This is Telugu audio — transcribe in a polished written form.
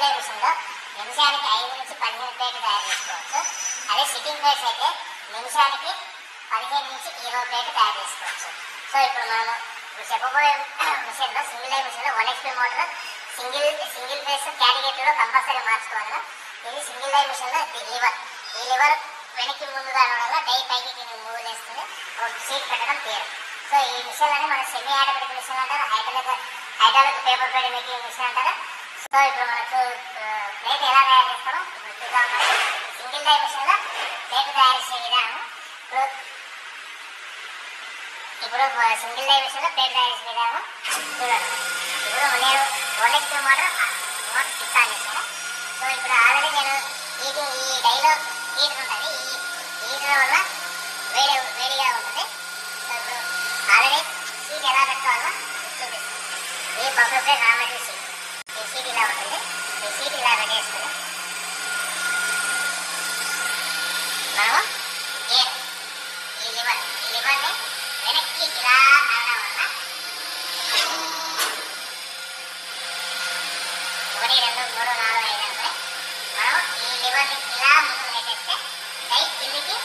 సింగిల్ డై మిషన్లో నిమిషానికి 5 నుంచి 15 ప్లేట్లు తయారు చేసుకోవచ్చు. అదే సిట్టింగ్ ప్లేట్స్ అయితే నిమిషానికి 15 నుంచి 20 ప్లేట్లు తయారు చేసుకోవచ్చు. సో ఇప్పుడు మనము చెప్పబోయే మిషన్లో సింగిల్ డై మిషన్లో 1 HP మోటార్ సింగిల్ ఫేస్ క్యాలిక్యులేటర్లో కంపల్సరీ మార్చుకోవాలి. ఇది సింగిల్ డై మిషన్లో ఈ లివర్ వెనక్కి ముందు దాని వల్ల డై పైకి కింద మూవ్ చేస్తుంది, సీట్ పెట్టడం తీరు. సో ఈ మిషన్ అని మన సెమీ ఆటోమేటిక్ మిషన్ అంటారు, hydraulic paper plate making machine అంటారు. సో ఇప్పుడు మనకు ప్లేట్ ఎలా తయారు చేస్తామో ఇప్పుడు చూద్దాం. సింగిల్ డై మిషన్లో ప్లేట్ తయారు చేసే విధానం ఇప్పుడు సింగిల్ డై మిషన్లో ప్లేట్ తయారు చేసే విధానం చూడండి. ఇప్పుడు నేను 1 HP మోటార్ ఫిక్స్ ఆన్ చేశాను. సో ఇప్పుడు ఆల్రెడీ నేను ఈ డైలో హీటర్ ఉంటుంది, ఈ హీటర్ వల్ల వేడిగా ఉంటుంది. సో ఇప్పుడు ఆల్రెడీ సీట్ ఎలా పెట్టుకోవాలో చూపిస్తాను. ఈ బఫర్ ప్లేట్ నార్మల్ సీట్, ఈ సీట్ ఇలా ఉంటుంది. ఈ సీట్ ఇలా పెట్టేసుకుని మనము ఈ లివర్ని వెనక్కి ఇలా అనడం వల్ల 1 2 3 4 5 అంటే మనం ఈ లివర్ని ఇలా ముందుకు నెట్టేస్తే డై కిందికి